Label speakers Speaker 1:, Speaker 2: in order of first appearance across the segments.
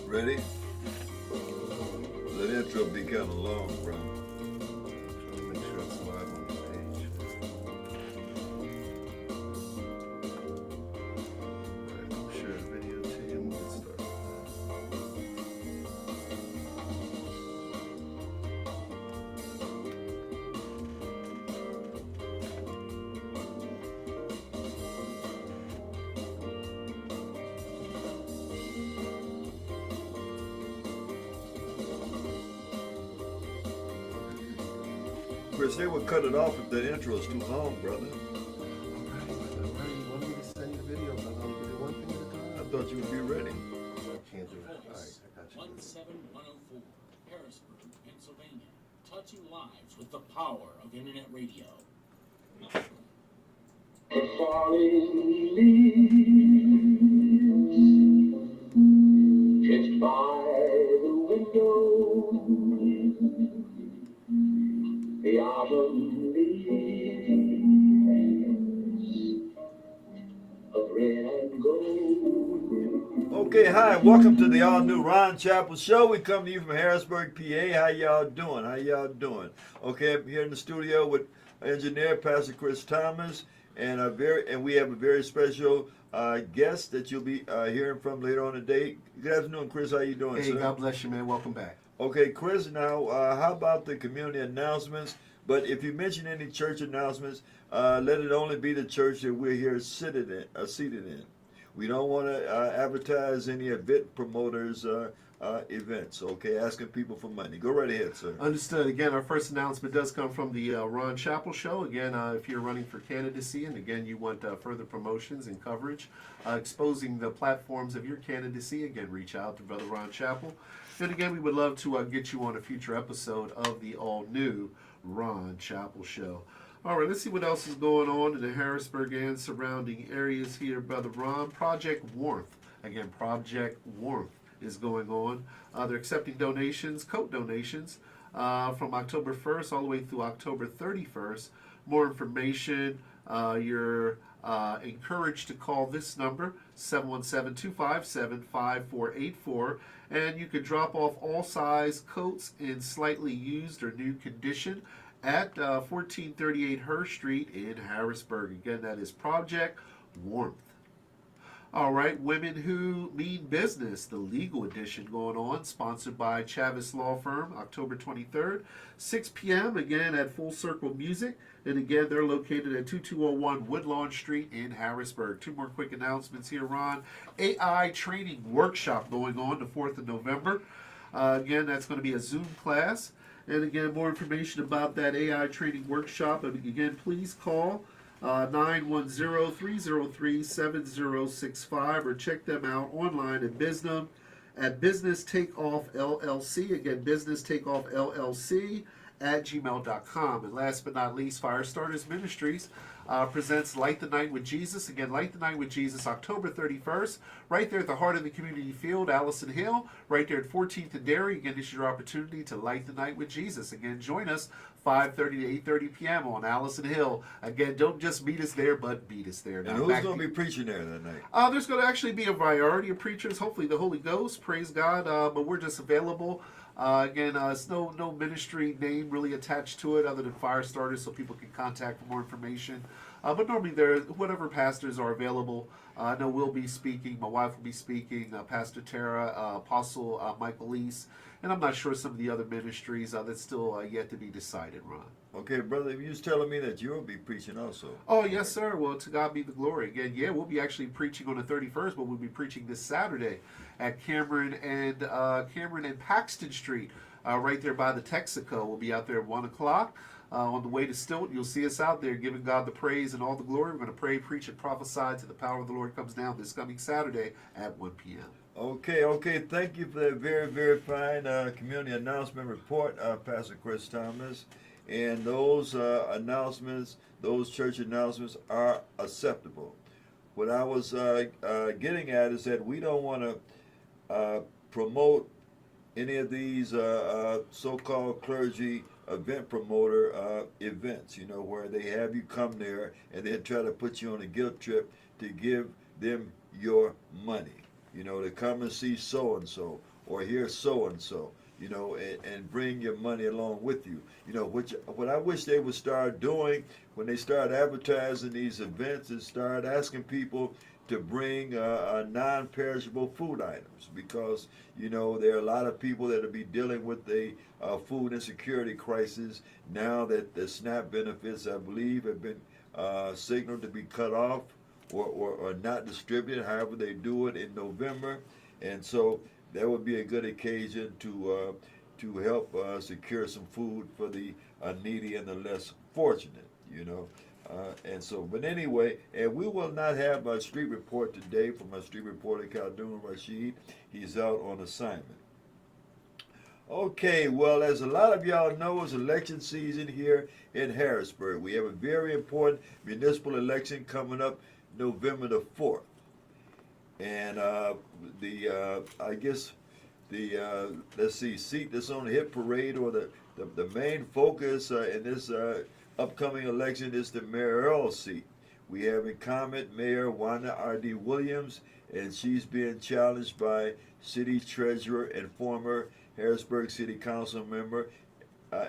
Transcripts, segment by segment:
Speaker 1: Ready? That intro be kind of long, bro.
Speaker 2: Trying to make sure it's live on the page. Alright, I'll share the video to you and we'll get started.
Speaker 1: Chris, they would cut it off if the intro is too long, brother.
Speaker 2: Alright, you want me to send you the video, but I'm gonna do one thing at a
Speaker 1: I
Speaker 2: time?
Speaker 1: thought you would be ready.
Speaker 2: I can't do it. Alright,
Speaker 3: Voice
Speaker 2: I got you.
Speaker 3: 17104, Harrisburg, Pennsylvania. Touching lives with the power of internet radio.
Speaker 4: The falling leaves drift by the window. The autumn leaves of red and gold.
Speaker 1: Okay, hi, welcome to the all-new Ron Chapel Show. We come to you from Harrisburg, PA. How y'all doing? How y'all doing? Okay, I'm here in the studio with engineer Pastor Chris Thomas, and we have a very special guest that you'll be hearing from later on today. Good afternoon, Chris. How you doing,
Speaker 2: Hey,
Speaker 1: sir?
Speaker 2: God bless you, man. Welcome back.
Speaker 1: Okay, Chris, now how about the community announcements? But if you mention any church announcements, let it only be the church that we're here seated in. We don't want to advertise any event promoters' events, okay, asking people for money. Go right ahead, sir.
Speaker 2: Understood. Again, our first announcement does come from the Ron Chapel Show. Again, if you're running for candidacy and again you want further promotions and coverage, exposing the platforms of your candidacy, again, reach out to Brother Ron Chapel. And again, we would love to get you on a future episode of the all-new Ron Chapel Show. All right, let's see what else is going on in the Harrisburg and surrounding areas here, Brother Ron. Project Warmth. Again, Project Warmth is going on. They're accepting donations, coat donations, from October 1st all the way through October 31st. More information, you're encouraged to call this number, 717-257-5484, and you can drop off all size coats in slightly used or new condition at 1438 Hurst Street in Harrisburg. Again, that is Project Warmth. All right, Women Who Mean Business, the legal edition going on, sponsored by Chavis Law Firm, October 23rd, 6 p.m., again at Full Circle Music. And again, they're located at 2201 Woodlawn Street in Harrisburg. Two more quick announcements here, Ron. AI training workshop going on the 4th of November. Again, that's going to be a Zoom class. And again, more information about that AI training workshop. And again, please call 910-303-7065 or check them out online at Biznum at Business Takeoff LLC. Again, Business Takeoff LLC at gmail.com. And last but not least, Firestarters Ministries presents Light the Night with Jesus. Again, Light the Night with Jesus, October 31st, right there at the heart of the community field, Allison Hill, right there at 14th and Dairy. Again, this is your opportunity to light the night with Jesus. Again, join us 5:30 to 8:30 p.m. on Allison Hill. Again, don't just meet us there, but beat us there.
Speaker 1: And
Speaker 2: Now,
Speaker 1: who's
Speaker 2: back
Speaker 1: going
Speaker 2: to-
Speaker 1: to be preaching there that night?
Speaker 2: There's going to actually be a variety of preachers, hopefully the Holy Ghost, praise God, but we're just available. Again, it's no ministry name really attached to it other than Firestarters, so people can contact for more information. But normally, whatever pastors are available. I know we'll be speaking, my wife will be speaking, Pastor Tara, Apostle Michael East, and I'm not sure some of the other ministries that's still yet to be decided, Ron.
Speaker 1: Okay, brother, you was telling me that you'll be preaching also.
Speaker 2: Oh, yes, sir. Well, to God be the glory. Again, yeah, we'll be actually preaching on the 31st, but we'll be preaching this Saturday at Cameron and Paxton Street, right there by the Texaco. We'll be out there at 1 o'clock. On the way to Stoughton, you'll see us out there giving God the praise and all the glory. We're going to pray, preach, and prophesy till the power of the Lord comes down this coming Saturday at 1 p.m.
Speaker 1: Okay. Thank you for that very, very fine community announcement report, Pastor Chris Thomas. And those announcements, those church announcements are acceptable. What I was getting at is that we don't want to promote any of these so-called clergy event promoter events, where they have you come there and then try to put you on a guilt trip to give them your money, to come and see so-and-so, or here's so and so, you know, and bring your money along with you. You know, what I wish they would start doing when they start advertising these events is start asking people to bring non-perishable food items, because you know there are a lot of people that will be dealing with a food insecurity crisis now that the SNAP benefits, I believe, have been signaled to be cut off or not distributed, however they do it in November. And so that would be a good occasion to help secure some food for the needy and the less fortunate, you know. And so, but anyway, and we will not have a street report today from our street reporter, Khaldun Rashid. He's out on assignment. Okay, well, as a lot of y'all know, it's election season here in Harrisburg. We have a very important municipal election coming up November the 4th. And I guess the let's see, seat that's on the hit parade, or the main focus in this upcoming election is the mayoral seat. We have incumbent Mayor Wanda R.D. Williams, and she's being challenged by city treasurer and former Harrisburg City Council member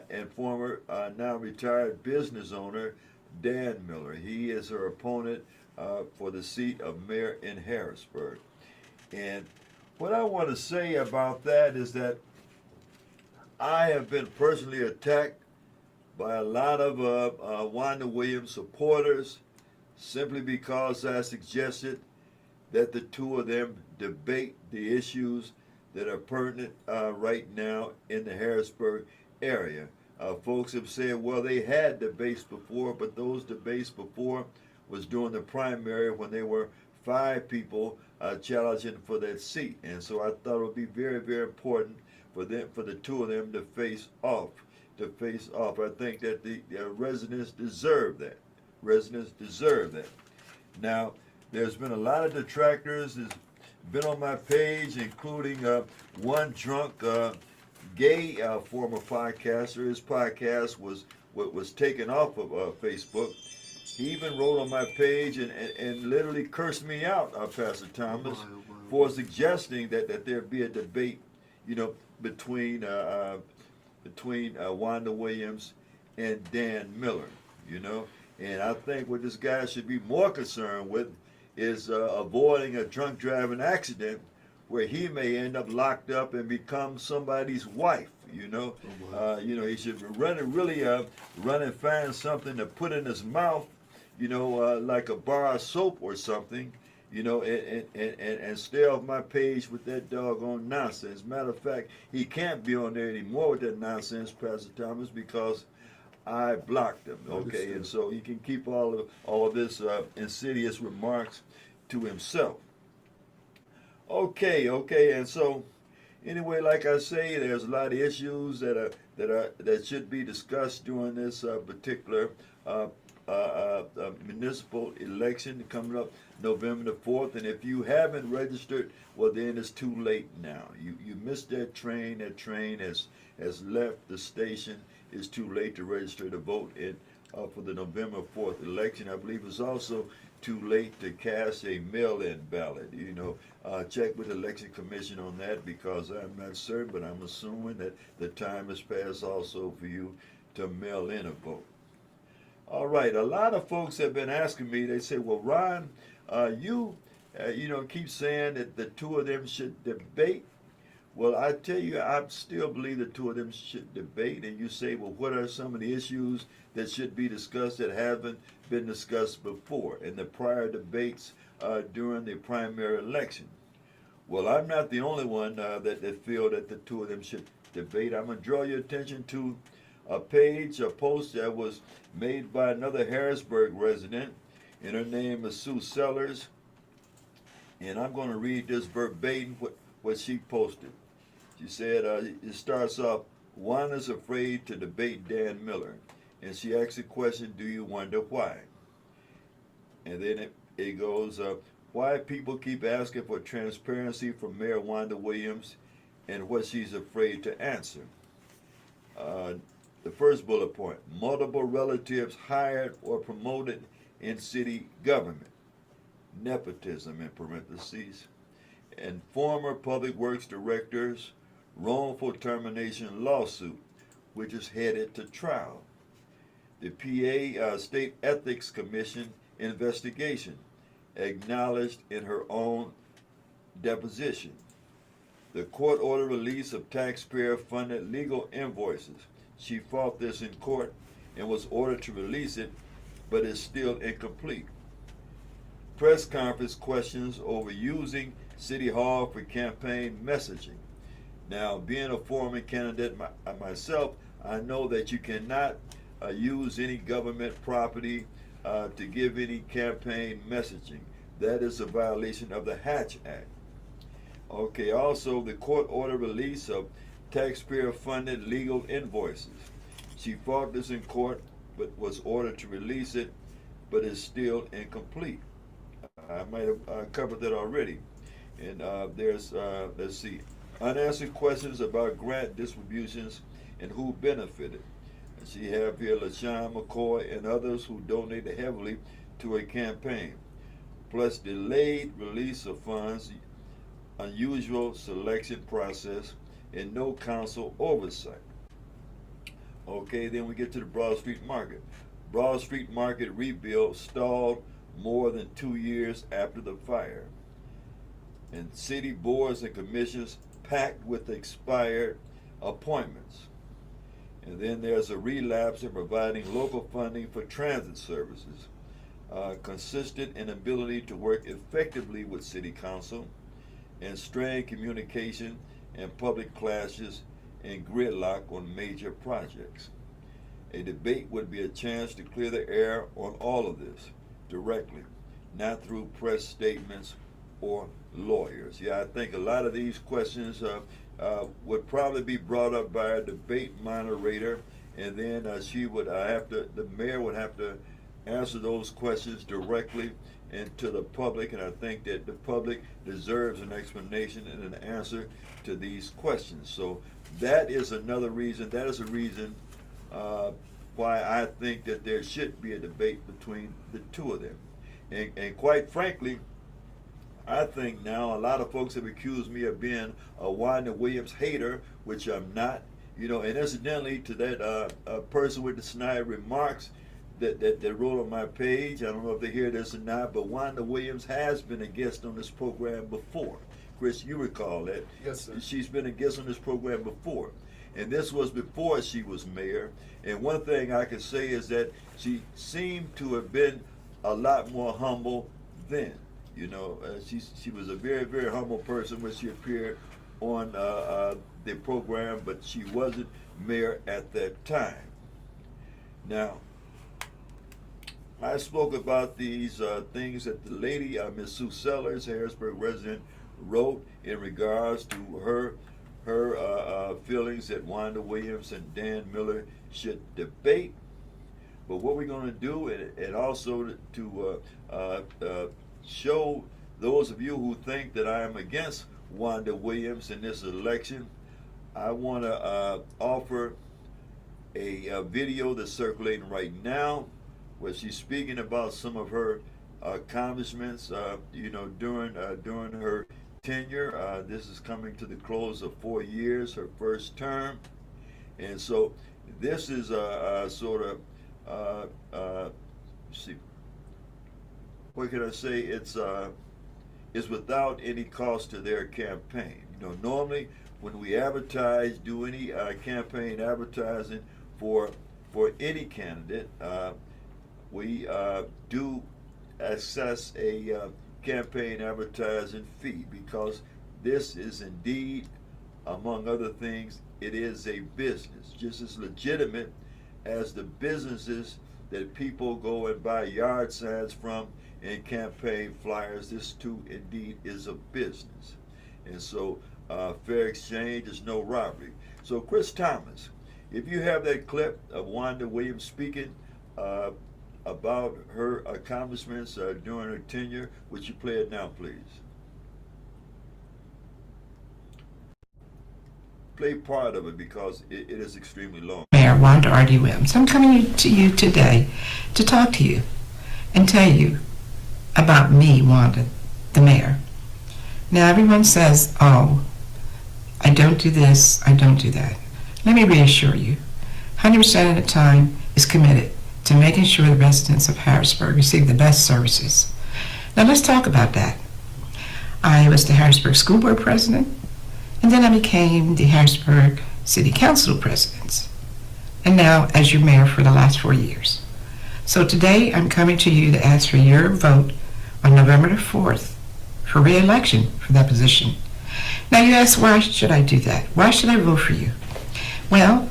Speaker 1: and former now retired business owner Dan Miller. He is her opponent for the seat of mayor in Harrisburg. And what I want to say about that is that I have been personally attacked by a lot of Wanda Williams supporters simply because I suggested that the two of them debate the issues that are pertinent right now in the Harrisburg area. Folks have said, well, they had debates before, but those debates before was during the primary when there were 5 people challenging for that seat. And so I thought it would be very, very important for the two of them to face off. I think that the residents deserve that. Residents deserve that. Now, there's been a lot of detractors that's been on my page, including one drunk gay former podcaster. His podcast was taken off of Facebook. He even wrote on my page and literally cursed me out, Pastor Thomas, for suggesting that there be a debate, you know, between Wanda Williams and Dan Miller, you know. And I think what this guy should be more concerned with is avoiding a drunk driving accident where he may end up locked up and become somebody's wife, you know. You know, he should run and find something to put in his mouth, you know, like a bar of soap or something, you know, and stay off my page with that doggone nonsense. Matter of fact, he can't be on there anymore with that nonsense, Pastor Thomas, because I blocked him. Okay, and so he can keep all of this insidious remarks to himself. Okay, and so anyway, like I say, there's a lot of issues that should be discussed during this particular municipal election coming up November the 4th. And if you haven't registered, well, then it's too late now. You missed that train. That train has left the station. It's too late to register to vote for the November 4th election. I believe it's also too late to cast a mail-in ballot. You know, check with the Election Commission on that, because I'm not certain, but I'm assuming that the time has passed also for you to mail in a vote. All right, a lot of folks have been asking me, they say, well, Ron, you know, keep saying that the two of them should debate. Well, I tell you, I still believe the two of them should debate. And you say, well, what are some of the issues that should be discussed that haven't been discussed before in the prior debates during the primary election? Well, I'm not the only one that feel that the two of them should debate. I'm going to draw your attention to a post that was made by another Harrisburg resident, and her name is Sue Sellers. And I'm going to read this verbatim, what she posted. She said, it starts off, Wanda's afraid to debate Dan Miller. And she asks the question, do you wonder why? And then it goes, why people keep asking for transparency from Mayor Wanda Williams and what she's afraid to answer. The first bullet point, multiple relatives hired or promoted in city government. Nepotism in parentheses. and former Public Works Director's wrongful termination lawsuit, which is headed to trial. The PA State Ethics Commission investigation, acknowledged in her own deposition. The court order release of taxpayer-funded legal invoices. She fought this in court and was ordered to release it, but is still incomplete. Press conference questions over using City Hall for campaign messaging. Now, being a former candidate myself, I know that you cannot use any government property to give any campaign messaging. That is a violation of the Hatch Act. Okay, also the court order release of taxpayer-funded legal invoices. She fought this in court, but was ordered to release it, but is still incomplete. I might have covered that already. And there's, let's see, unanswered questions about grant distributions and who benefited. And she have here LaShawn McCoy and others who donated heavily to a campaign, plus delayed release of funds, unusual selection process, and no council oversight. Okay, then we get to the Broad Street Market. Broad Street Market rebuild stalled more than 2 years after the fire. And city boards and commissions packed with expired appointments. And then there's a relapse in providing local funding for transit services. Consistent inability to work effectively with city council, and strained communication and public clashes and gridlock on major projects. A debate would be a chance to clear the air on all of this directly, not through press statements or lawyers. Yeah, I think a lot of these questions would probably be brought up by a debate moderator, and then the mayor would have to answer those questions directly and to the public, and I think that the public deserves an explanation and an answer to these questions. So that is another reason, that is a reason why I think that there should be a debate between the two of them. And quite frankly, I think now a lot of folks have accused me of being a Wanda Williams hater, which I'm not. You know, and incidentally to that person with the snide remarks that wrote on my page, I don't know if they hear this or not, but Wanda Williams has been a guest on this program before. Chris, you recall that?
Speaker 2: Yes, sir.
Speaker 1: She's been a guest on this program before. And this was before she was mayor. And one thing I can say is that she seemed to have been a lot more humble then. You know, she was a very, very humble person when she appeared on the program, but she wasn't mayor at that time. Now, I spoke about these things that the lady, Miss Sue Sellers, Harrisburg resident, wrote in regards to her feelings that Wanda Williams and Dan Miller should debate. But what we're going to do, and also to show those of you who think that I am against Wanda Williams in this election, I want to offer a video that's circulating right now, where she's speaking about some of her accomplishments, during her tenure. This is coming to the close of 4 years, her first term, and so this is what can I say? It's without any cost to their campaign. You know, normally when we advertise, do any campaign advertising for any candidate, we do assess a campaign advertising fee, because this is indeed, among other things, it is a business, just as legitimate as the businesses that people go and buy yard signs from and campaign flyers. This too indeed is a business. And so fair exchange is no robbery. So Chris Thomas, if you have that clip of Wanda Williams speaking about her accomplishments during her tenure, would you play it now, please? Play part of it, because it is extremely long.
Speaker 5: Mayor Wanda R.D. Williams, I'm coming to you today to talk to you and tell you about me, Wanda, the mayor. Now everyone says, oh, I don't do this, I don't do that. Let me reassure you, 100% of the time is committed to making sure the residents of Harrisburg receive the best services. Now let's talk about that. I was the Harrisburg School Board President, and then I became the Harrisburg City Council President, and now as your mayor for the last 4 years. So today I'm coming to you to ask for your vote on November the 4th for re-election for that position. Now you ask, why should I do that? Why should I vote for you? Well,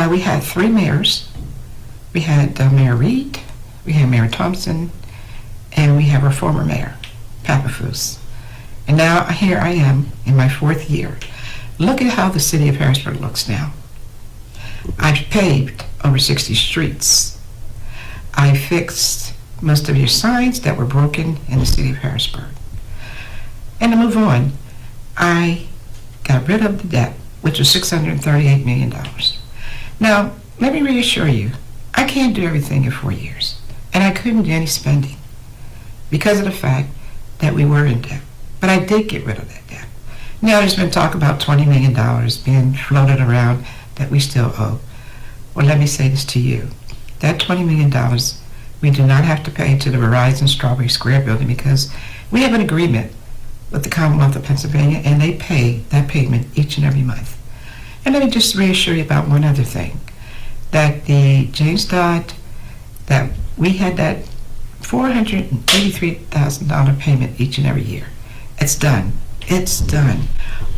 Speaker 5: we had 3 mayors. We had Mayor Reed, we had Mayor Thompson, and we have our former mayor, Papafus. And now here I am in my 4th year. Look at how the city of Harrisburg looks now. I've paved over 60 streets. I fixed most of your signs that were broken in the city of Harrisburg. And to move on, I got rid of the debt, which was $638 million. Now, let me reassure you, I can't do everything in 4 years, and I couldn't do any spending because of the fact that we were in debt. But I did get rid of that debt. Now there's been talk about $20 million being floated around that we still owe. Well, let me say this to you. That $20 million we do not have to pay to the Verizon Strawberry Square building because we have an agreement with the Commonwealth of Pennsylvania, and they pay that payment each and every month. And let me just reassure you about one other thing, that the James Dodd, that we had that $483,000 payment each and every year. It's done. It's done.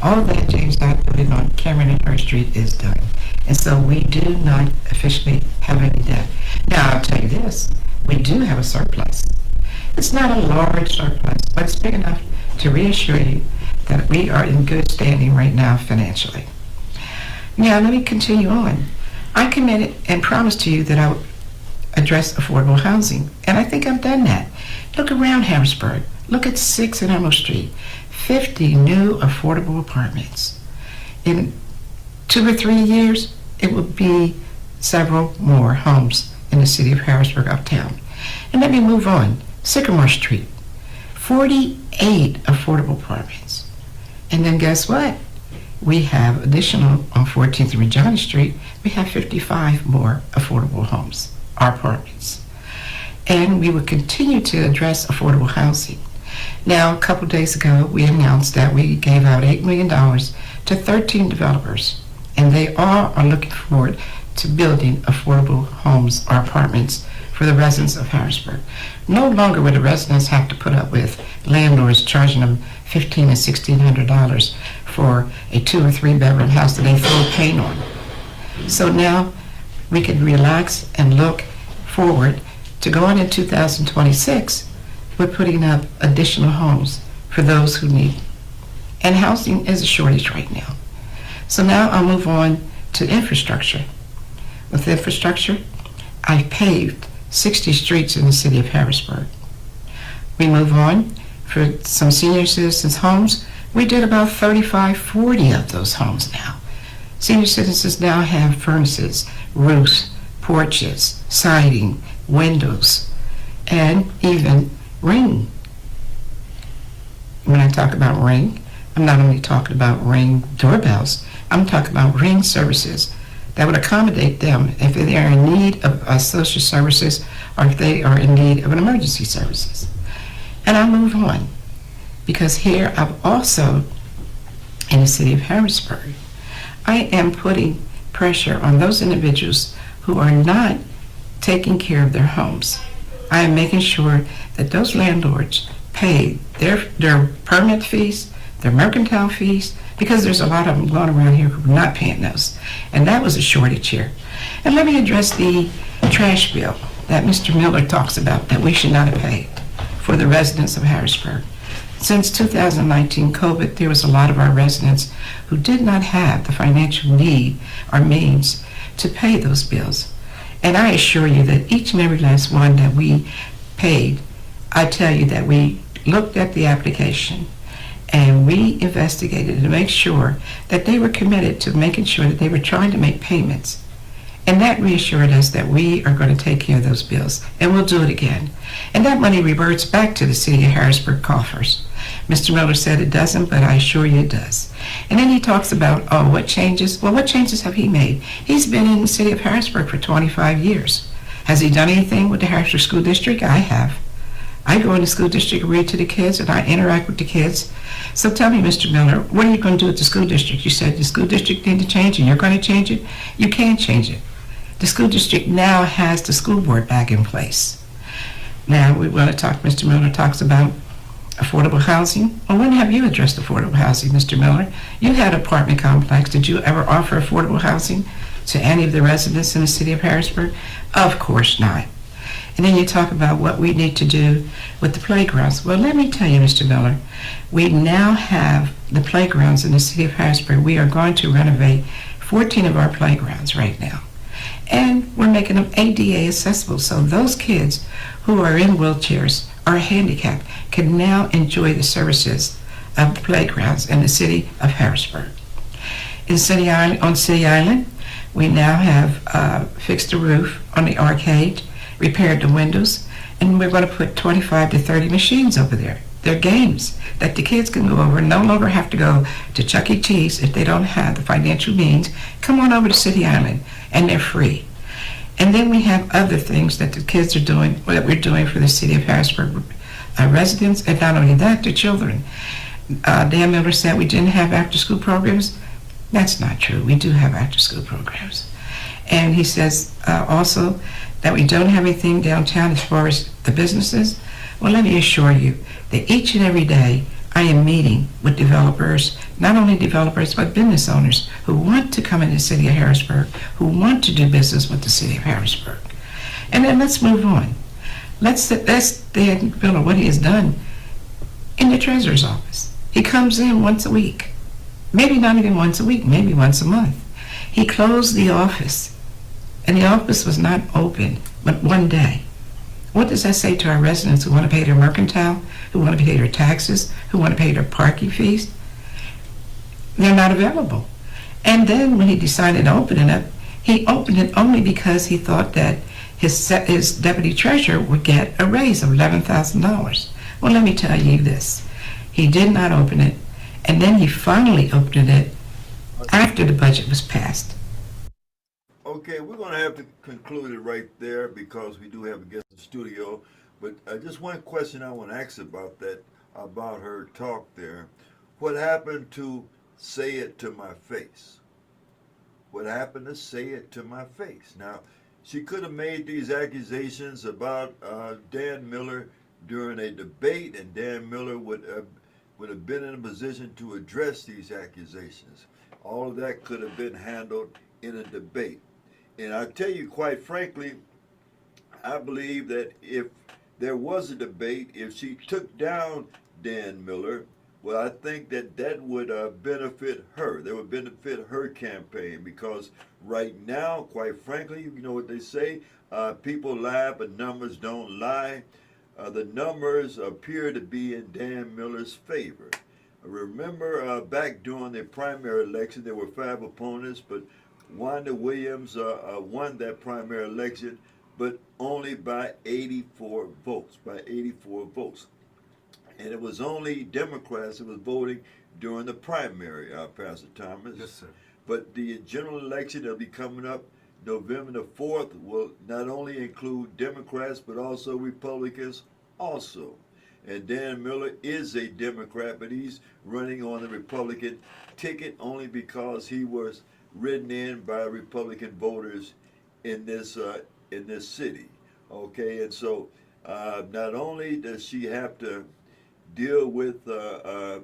Speaker 5: All that James Dodd put in on Cameron and Hurst Street is done. And so we do not officially have any debt. Now, I'll tell you this, we do have a surplus. It's not a large surplus, but it's big enough to reassure you that we are in good standing right now financially. Now, let me continue on. I committed and promised to you that I would address affordable housing, and I think I've done that. Look around Harrisburg. Look at 6 in Emerald Street. 50 new affordable apartments. In 2 or 3 years, it will be several more homes in the city of Harrisburg uptown. And let me move on. Sycamore Street. 48 affordable apartments. And then guess what? We have additional on 14th and Regina Street, we have 55 more affordable homes, our apartments. And we will continue to address affordable housing. Now, a couple days ago, we announced that we gave out $8 million to 13 developers, and they all are looking forward to building affordable homes or apartments for the residents of Harrisburg. No longer will the residents have to put up with landlords charging them $1,500 and $1,600 for a 2 or 3 bedroom house that they throw paint on. So now we can relax and look forward to going in 2026. We're putting up additional homes for those who need. And housing is a shortage right now. So now I'll move on to infrastructure. With infrastructure, I've paved 60 streets in the city of Harrisburg. We move on for some senior citizens' homes. We did about 35, 40 of those homes now. Senior citizens now have furnaces, roofs, porches, siding, windows, and even Ring. When I talk about Ring, I'm not only talking about Ring doorbells, I'm talking about Ring services that would accommodate them if they are in need of social services or if they are in need of an emergency services. And I'll move on because here I've also, in the city of Harrisburg, I am putting pressure on those individuals who are not taking care of their homes. I am making sure that those landlords pay their permit fees, their mercantile fees, because there's a lot of them going around here who are not paying those. And that was a shortage here. And let me address the trash bill that Mr. Miller talks about that we should not have paid for the residents of Harrisburg. Since 2019 COVID, there was a lot of our residents who did not have the financial need or means to pay those bills. And I assure you that each and every last one that we paid, I tell you that we looked at the application and we investigated to make sure that they were committed to making sure that they were trying to make payments. And that reassured us that we are going to take care of those bills, and we'll do it again. And that money reverts back to the city of Harrisburg coffers. Mr. Miller said it doesn't, but I assure you it does. And then he talks about, oh, what changes? Well, what changes have he made? He's been in the city of Harrisburg for 25 years. Has he done anything with the Harrisburg School District? I have. I go in the school district, read to the kids, and I interact with the kids. So tell me, Mr. Miller, what are you going to do with the school district? You said the school district needs to change, and you're going to change it. You can't change it. The school district now has the school board back in place. Now, we want to talk, Mr. Miller talks about affordable housing. Well, when have you addressed affordable housing, Mr. Miller? You had an apartment complex. Did you ever offer affordable housing to any of the residents in the city of Harrisburg? Of course not. And then you talk about what we need to do with the playgrounds. Well, let me tell you, Mr. Miller, we now have the playgrounds in the city of Harrisburg. We are going to renovate 14 of our playgrounds right now. And we're making them ADA accessible, so those kids who are in wheelchairs or handicapped can now enjoy the services of the playgrounds in the city of Harrisburg. On City Island, we now have fixed the roof on the arcade, repaired the windows, and we're going to put 25 to 30 machines over there. They're games that the kids can go over and no longer have to go to Chuck E. Cheese if they don't have the financial means. Come on over to City Island, and they're free. And then we have other things that the kids are doing, that we're doing for the city of Harrisburg residents, and not only that, the children. Dan Miller said we didn't have after-school programs. That's not true. We do have after-school programs. And he says also that we don't have anything downtown as far as the businesses. Well, let me assure you that each and every day I am meeting with developers, not only developers, but business owners who want to come in the city of Harrisburg, who want to do business with the city of Harrisburg. And then let's move on. Let's Dan Miller, what he has done in the treasurer's office. He comes in once a week, maybe not even once a week, maybe once a month. He closed the office, and the office was not open but one day. What does that say to our residents who want to pay their mercantile, who want to pay their taxes, who want to pay their parking fees? They're not available. And then when he decided to open it up, he opened it only because he thought that his deputy treasurer would get a raise of $11,000. Well, let me tell you this. He did not open it, and then he finally opened it after the budget was passed.
Speaker 1: Okay, we're going to have to conclude it right there because we do have a guest in the studio. But just one question I want to ask about that, about her talk there. What happened to say it to my face? What happened to say it to my face? Now, she could have made these accusations about Dan Miller during a debate, and Dan Miller would have been in a position to address these accusations. All of that could have been handled in a debate. And I tell you, quite frankly, I believe that if there was a debate, if she took down Dan Miller, well, I think that would benefit her. That would benefit her campaign because right now, quite frankly, you know what they say, people lie, but numbers don't lie. The numbers appear to be in Dan Miller's favor. Remember back during the primary election, there were 5 opponents, but Wanda Williams won that primary election, but only by 84 votes, And it was only Democrats that was voting during the primary, Pastor Thomas.
Speaker 2: Yes, sir.
Speaker 1: But the general election that'll be coming up November the 4th will not only include Democrats, but also Republicans also. And Dan Miller is a Democrat, but he's running on the Republican ticket only because he was written in by Republican voters in this city. Okay, and so not only does she have to deal with the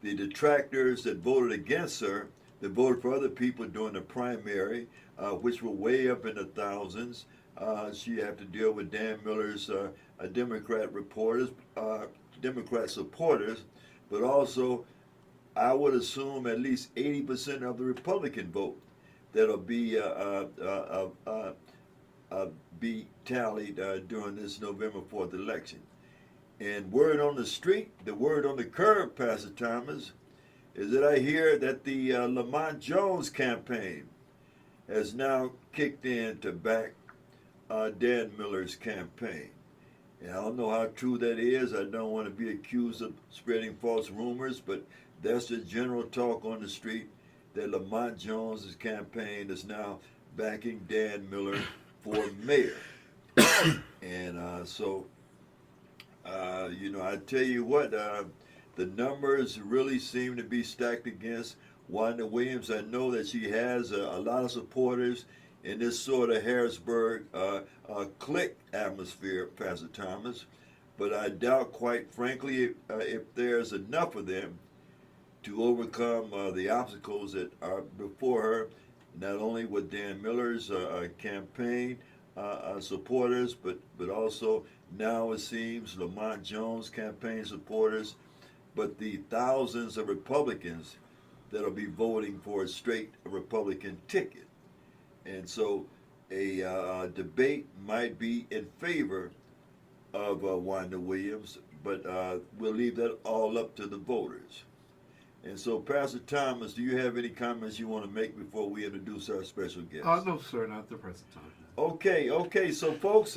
Speaker 1: detractors that voted against her, that voted for other people during the primary, which were way up in the thousands. She had to deal with Dan Miller's Democrat supporters, but also I would assume at least 80% of the Republican vote that'll be tallied during this November 4th election. And word on the street, the word on the curb, Pastor Thomas, is that I hear that the Lamont Jones campaign has now kicked in to back Dan Miller's campaign. And I don't know how true that is. I don't want to be accused of spreading false rumors, but that's the general talk on the street that Lamont Jones' campaign is now backing Dan Miller for mayor. And you know, I tell you what, the numbers really seem to be stacked against Wanda Williams. I know that she has a lot of supporters in this sort of Harrisburg clique atmosphere, Pastor Thomas, but I doubt, quite frankly, if there's enough of them to overcome the obstacles that are before her, not only with Dan Miller's campaign supporters, but also now it seems Lamont Jones campaign supporters, but the thousands of Republicans that'll be voting for a straight Republican ticket. And so a debate might be in favor of Wanda Williams, but we'll leave that all up to the voters. And so, Pastor Thomas, do you have any comments you want to make before we introduce our special guest?
Speaker 2: No, sir, not at the present time.
Speaker 1: Okay. So, folks,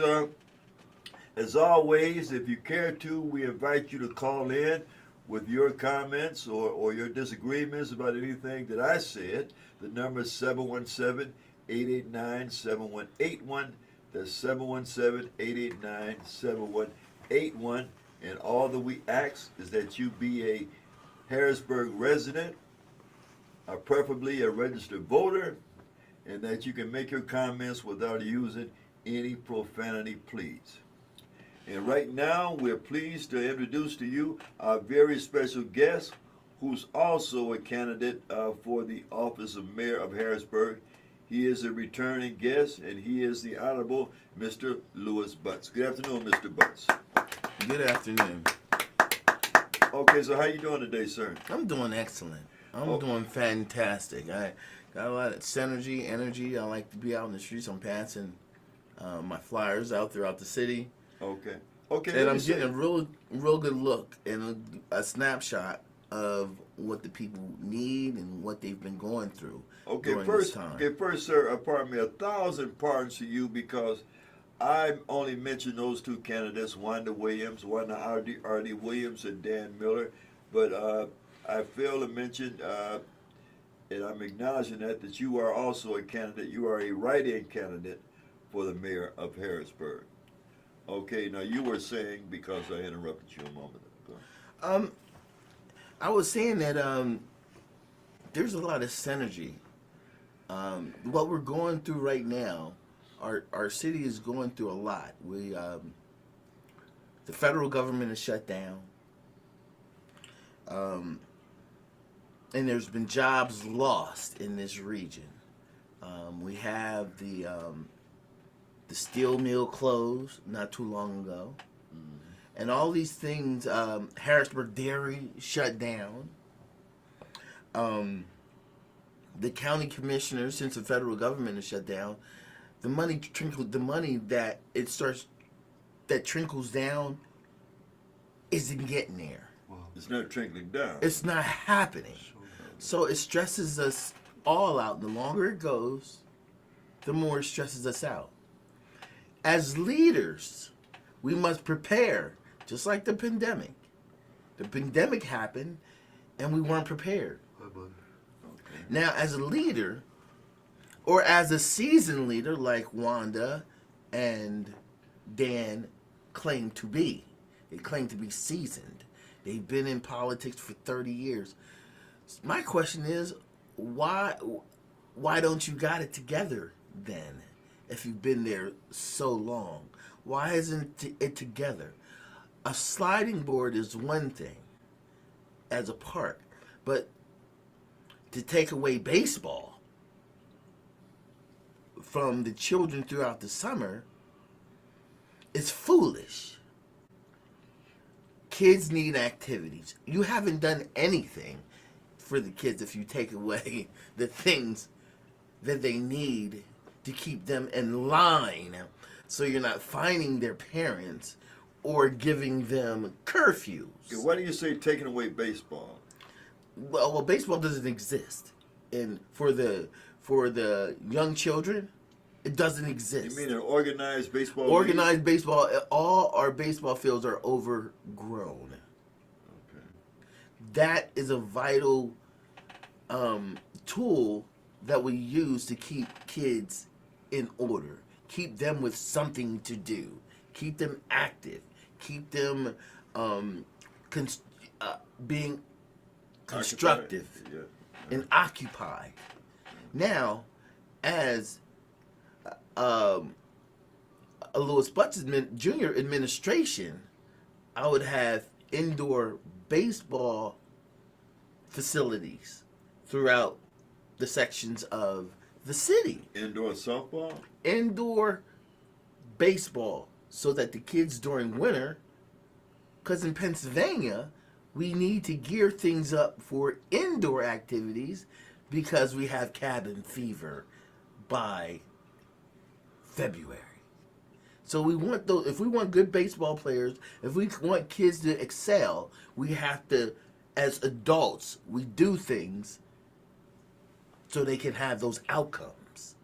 Speaker 1: as always, if you care to, we invite you to call in with your comments or your disagreements about anything that I said. The number is 717-889-7181. That's 717-889-7181. And all that we ask is that you be a Harrisburg resident, preferably a registered voter, and that you can make your comments without using any profanity, please. And right now, we're pleased to introduce to you our very special guest, who's also a candidate for the office of Mayor of Harrisburg. He is a returning guest, and he is the Honorable Mr. Louis Butts. Good afternoon, Mr. Butts.
Speaker 6: Good afternoon.
Speaker 1: Okay, so how you doing today, sir?
Speaker 6: I'm doing excellent. I'm doing fantastic. I got a lot of energy. I like to be out in the streets. I'm passing my flyers out throughout the city.
Speaker 1: Okay.
Speaker 6: And I'm getting a real good look and a snapshot of what the people need and what they've been going through during this time.
Speaker 1: First, sir, pardon me, 1,000 pardons to you, because I only mentioned those two candidates, Wanda R.D. Williams and Dan Miller, but I failed to mention, and I'm acknowledging that you are also a candidate. You are a write-in candidate for the mayor of Harrisburg. Okay, now you were saying, because I interrupted you a moment ago.
Speaker 6: I was saying that there's a lot of synergy. What we're going through right now, our city is going through a lot. The federal government is shut down, and there's been jobs lost in this region. We have the steel mill closed not too long ago. And all these things, Harrisburg Dairy shut down. The county commissioners, since the federal government is shut down, the money that trickles down isn't getting there.
Speaker 1: It's not trickling down.
Speaker 6: It's not happening. So it stresses us all out. The longer it goes, the more it stresses us out. As leaders, we must prepare. Just like the pandemic. The pandemic happened and we weren't prepared. Now, as a leader, or as a seasoned leader like Wanda and Dan claim to be, they claim to be seasoned. They've been in politics for 30 years. My question is, why don't you got it together then, if you've been there so long? Why isn't it together? A sliding board is one thing as a park, but to take away baseball from the children throughout the summer is foolish. Kids need activities. You haven't done anything for the kids if you take away the things that they need to keep them in line, so you're not fining their parents or giving them curfews.
Speaker 1: Okay, why do you say taking away baseball?
Speaker 6: Well, baseball doesn't exist, and for the young children, It doesn't exist.
Speaker 1: You mean an organized baseball league?
Speaker 6: Organized baseball, all our baseball fields are overgrown.
Speaker 1: Okay.
Speaker 6: That is a vital tool that we use to keep kids in order, keep them with something to do, keep them active, keep them being constructive
Speaker 1: Yeah.
Speaker 6: and occupied. Now, as a Louis Butts Jr. administration, I would have indoor baseball facilities throughout the sections of the city.
Speaker 1: Indoor softball?
Speaker 6: Indoor baseball so that the kids during winter, because in Pennsylvania, we need to gear things up for indoor activities because we have cabin fever by February. So we want those. If we want good baseball players, if we want kids to excel, we have to, as adults, we do things so they can have those outcomes.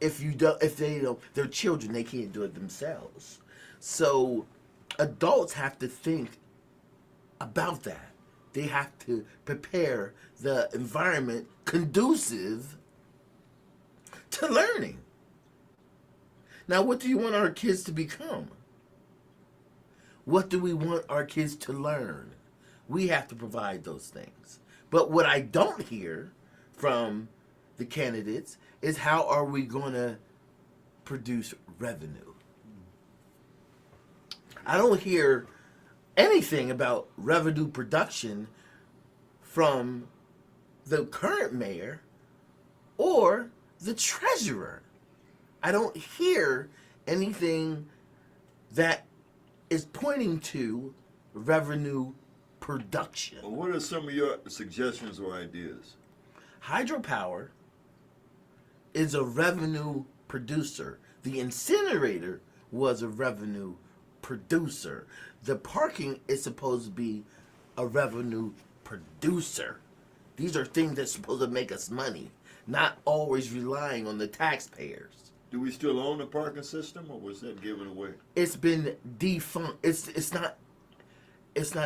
Speaker 6: If they don't, they're children, they can't do it themselves. So adults have to think about that. They have to prepare the environment conducive to learning. Now, what do you want our kids to become? What do we want our kids to learn? We have to provide those things. But what I don't hear from the candidates is how are we going to produce revenue? I don't hear anything about revenue production from the current mayor or the treasurer. I don't hear anything that is pointing to revenue production.
Speaker 1: Well, what are some of your suggestions or ideas?
Speaker 6: Hydropower is a revenue producer. The incinerator was a revenue producer. The parking is supposed to be a revenue producer. These are things that's supposed to make us money, not always relying on the taxpayers.
Speaker 1: Do we still own the parking system, or was that given away?
Speaker 6: It's been defunct. It's not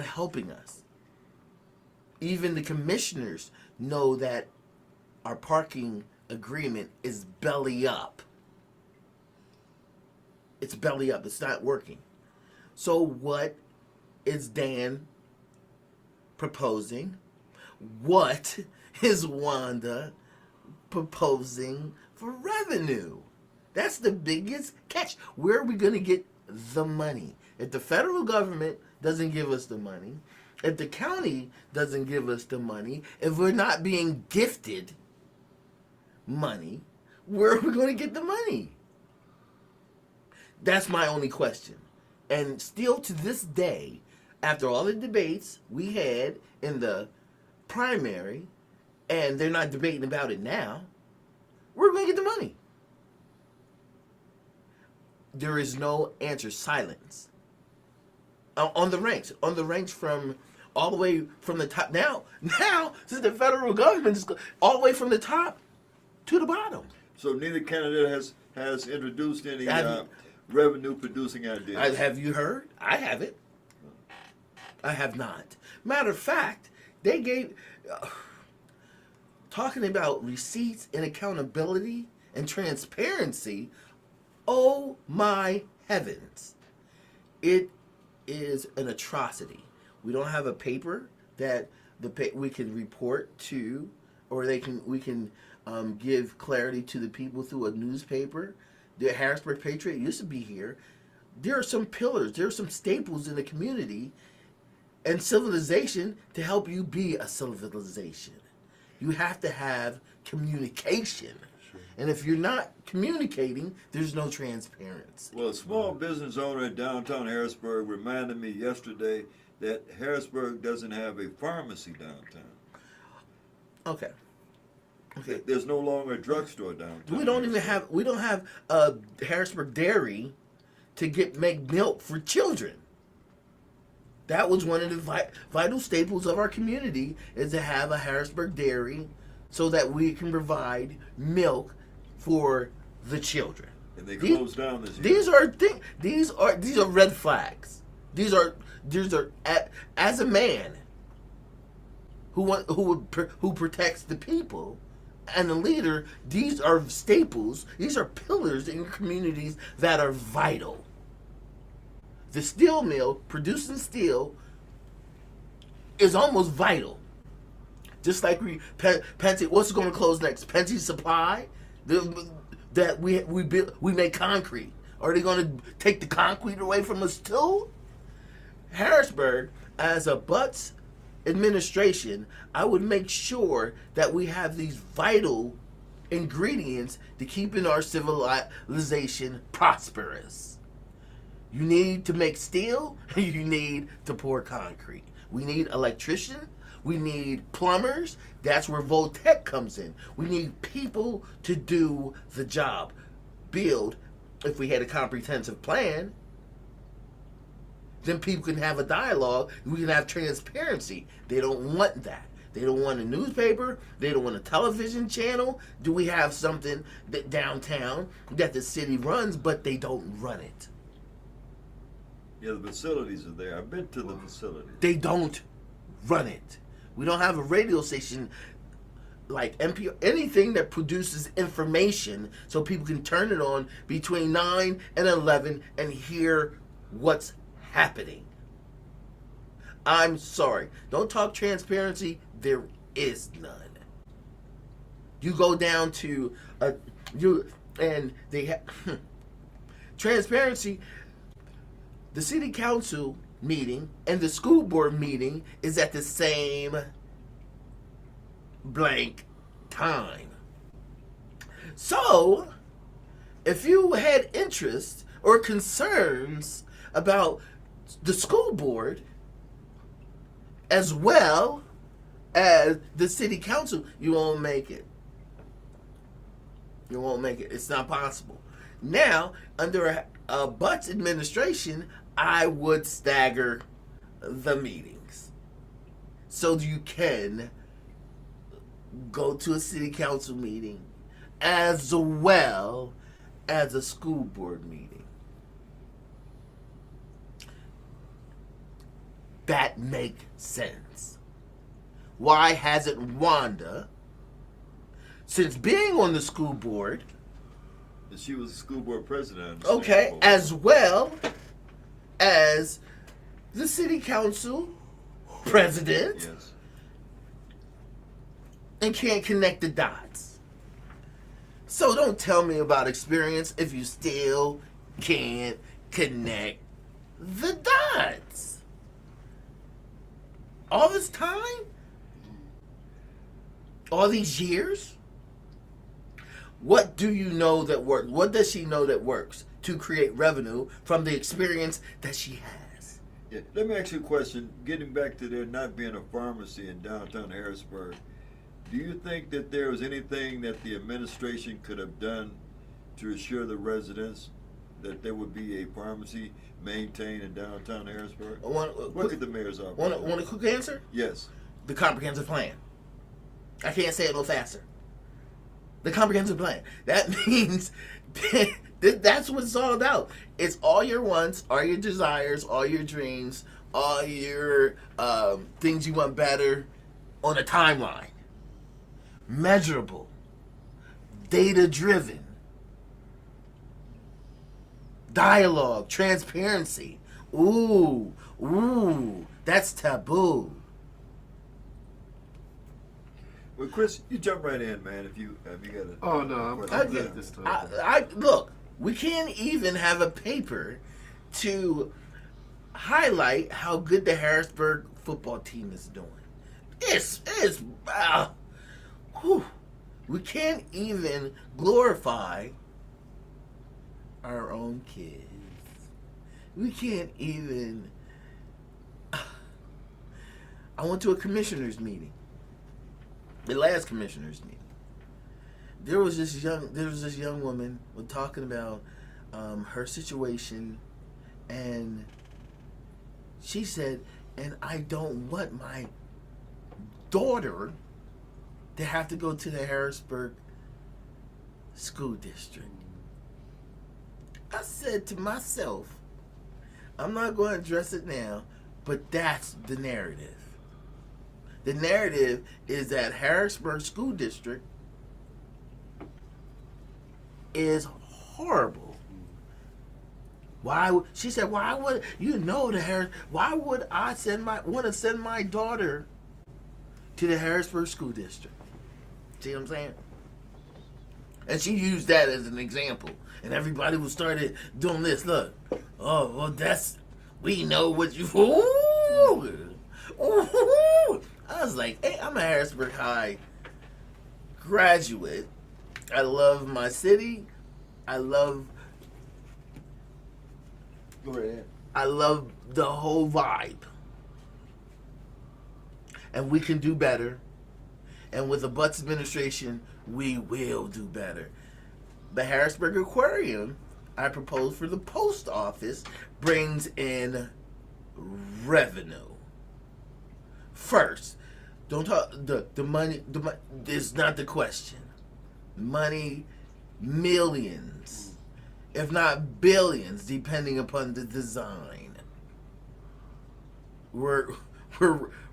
Speaker 6: helping us. Even the commissioners know that our parking agreement is belly up. It's belly up. It's not working. So what is Dan proposing? What is Wanda proposing for revenue? That's the biggest catch. Where are we going to get the money? If the federal government doesn't give us the money, if the county doesn't give us the money, if we're not being gifted money, where are we going to get the money? That's my only question. And still to this day, after all the debates we had in the primary, and they're not debating about it now, where are we going to get the money? There is no answer. Silence. On the ranks from all the way from the top. Now, since the federal government is all the way from the top to the bottom.
Speaker 1: So neither candidate has introduced any revenue-producing ideas.
Speaker 6: Have you heard? I haven't. I have not. Matter of fact, they gave talking about receipts and accountability and transparency. Oh my heavens! It is an atrocity. We don't have a paper that we can report to, or we can give clarity to the people through a newspaper. The Harrisburg Patriot used to be here. There are some pillars, there are some staples in the community and civilization to help you be a civilization. You have to have communication. Sure. And if you're not communicating, there's no transparency.
Speaker 1: Well, a small business owner in downtown Harrisburg reminded me yesterday that Harrisburg doesn't have a pharmacy downtown.
Speaker 6: Okay.
Speaker 1: There's no longer a drugstore downtown.
Speaker 6: We don't have a Harrisburg Dairy to make milk for children. That was one of the vital staples of our community, is to have a Harrisburg Dairy so that we can provide milk for the children.
Speaker 1: And they
Speaker 6: These-
Speaker 1: closed down this year.
Speaker 6: These are red flags. These are as a man who protects the people and a leader. These are staples. These are pillars in communities that are vital. The steel mill producing steel is almost vital. Just like Penty, what's going to close next? Penty Supply, that we make concrete. Are they going to take the concrete away from us too? Harrisburg, as a Butts administration, I would make sure that we have these vital ingredients to keeping our civilization prosperous. You need to make steel, you need to pour concrete. We need electricians, we need plumbers. That's where Voltec comes in. We need people to do the job. Build, if we had a comprehensive plan, then people can have a dialogue. We can have transparency. They don't want that. They don't want a newspaper. They don't want a television channel. Do we have something that downtown that the city runs, but they don't run it?
Speaker 1: Yeah, the facilities are there. I've been to the facilities.
Speaker 6: They don't run it. We don't have a radio station like NPR, anything that produces information so people can turn it on between 9 and 11 and hear what's happening. I'm sorry. Don't talk transparency. There is none. You go down to transparency. The city council meeting and the school board meeting is at the same blank time. So, if you had interest or concerns about the school board as well as the city council, you won't make it. You won't make it. It's not possible. Now, under a Butts administration, I would stagger the meetings so you can go to a city council meeting as well as a school board meeting. That makes sense. Why hasn't Wanda, since being on the school board,
Speaker 1: And she was the school board president.
Speaker 6: okay, as well as the city council president,
Speaker 1: Yes.
Speaker 6: and can't connect the dots? So don't tell me about experience if you still can't connect the dots. All this time? All these years? What do you know that works? What does she know that works to create revenue from the experience that she has?
Speaker 1: Yeah. Let me ask you a question. Getting back to there not being a pharmacy in downtown Harrisburg, do you think that there was anything that the administration could have done to assure the residents that there would be a pharmacy maintained in downtown Harrisburg? What could the mayor's office do?
Speaker 6: Want a quick answer?
Speaker 1: Yes.
Speaker 6: The comprehensive plan. I can't say it no faster. The comprehensive plan. That means that's what it's all about. It's all your wants, all your desires, all your dreams, all your things you want better on a timeline. Measurable. Data-driven. Dialogue. Transparency. Ooh, that's taboo.
Speaker 1: Well, Chris, you jump right in, man. If you got a
Speaker 2: Oh no, I'm
Speaker 1: question.
Speaker 2: good this time.
Speaker 6: I look. We can't even have a paper to highlight how good the Harrisburg football team is doing. We can't even glorify our own kids. We can't even. I went to a commissioners meeting. The last commissioners meeting. There was this young woman talking about her situation, and she said, "And I don't want my daughter to have to go to the Harrisburg school district." I said to myself, I'm not going to address it now, but that's the narrative. The narrative is that Harrisburg School District is horrible. Why? She said, "Why would the Harris? Why would I want to send my daughter to the Harrisburg School District?" See what I'm saying? And she used that as an example, and everybody was started doing this. Look, oh well, we know what you. Ooh. I was like, hey, I'm a Harrisburg High graduate. I love my city. I love the whole vibe. And we can do better. And with the Butts administration, we will do better. The Harrisburg Aquarium, I propose for the post office, brings in revenue. First, don't talk the money. The money is not the question. Money, millions, if not billions, depending upon the design. We're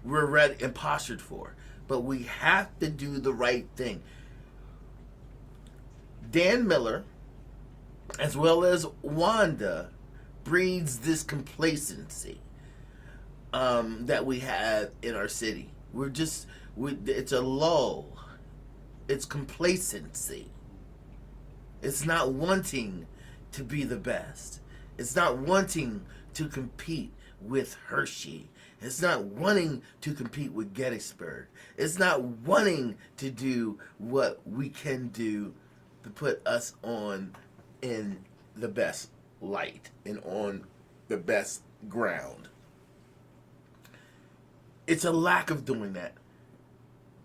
Speaker 6: ready and postured for, but we have to do the right thing. Dan Miller, as well as Wanda, breeds this complacency that we have in our city. It's a lull. It's complacency. It's not wanting to be the best. It's not wanting to compete with Hershey. It's not wanting to compete with Gettysburg. It's not wanting to do what we can do to put us on in the best light and on the best ground. It's a lack of doing that.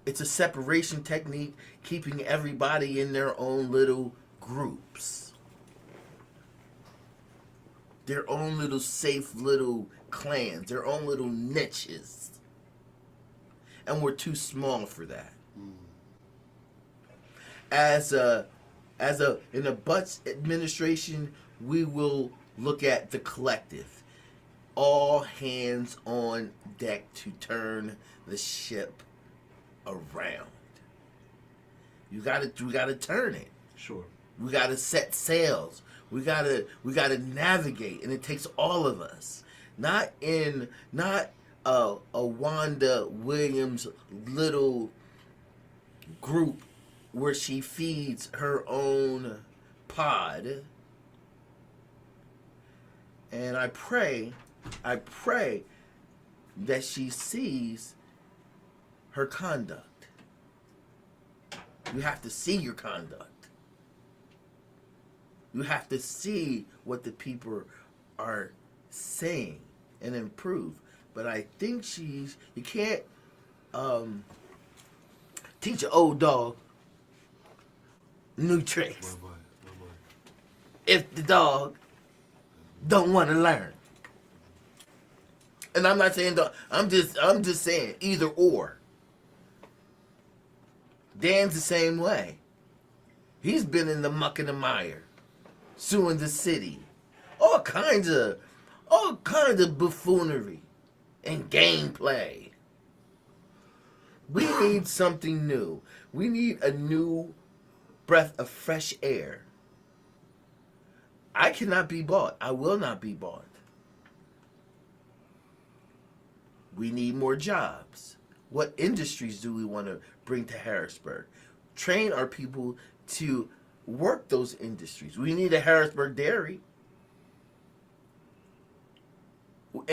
Speaker 6: It's a separation technique, keeping everybody in their own little groups. Their own little safe little clans, their own little niches. And we're too small for that. In the Butts administration, we will look at the collective. All hands on deck to turn the ship around. We gotta turn it.
Speaker 2: Sure.
Speaker 6: We gotta set sails. We gotta navigate, and it takes all of us. Not a Wanda Williams little group where she feeds her own pod. And I pray that she sees her conduct. You have to see your conduct. You have to see what the people are saying and improve. But I think you can't teach an old dog new tricks if the dog don't want to learn. And I'm not saying I'm just saying either or. Dan's the same way. He's been in the muck and the mire, suing the city, all kinds of buffoonery and gameplay. We need something new. We need a new breath of fresh air. I cannot be bought. I will not be bought. We need more jobs. What industries do we want to bring to Harrisburg? Train our people to work those industries. We need a Harrisburg dairy.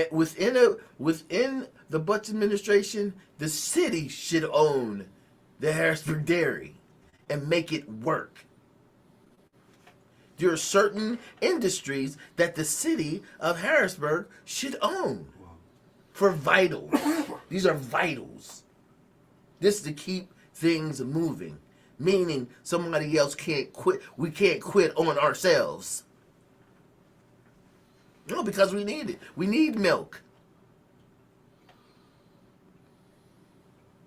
Speaker 6: Within the Butts administration, the city should own the Harrisburg dairy and make it work. There are certain industries that the city of Harrisburg should own for vitals. These are vitals. This is to keep things moving, meaning somebody else can't quit. We can't quit on ourselves. No, because we need it. We need milk.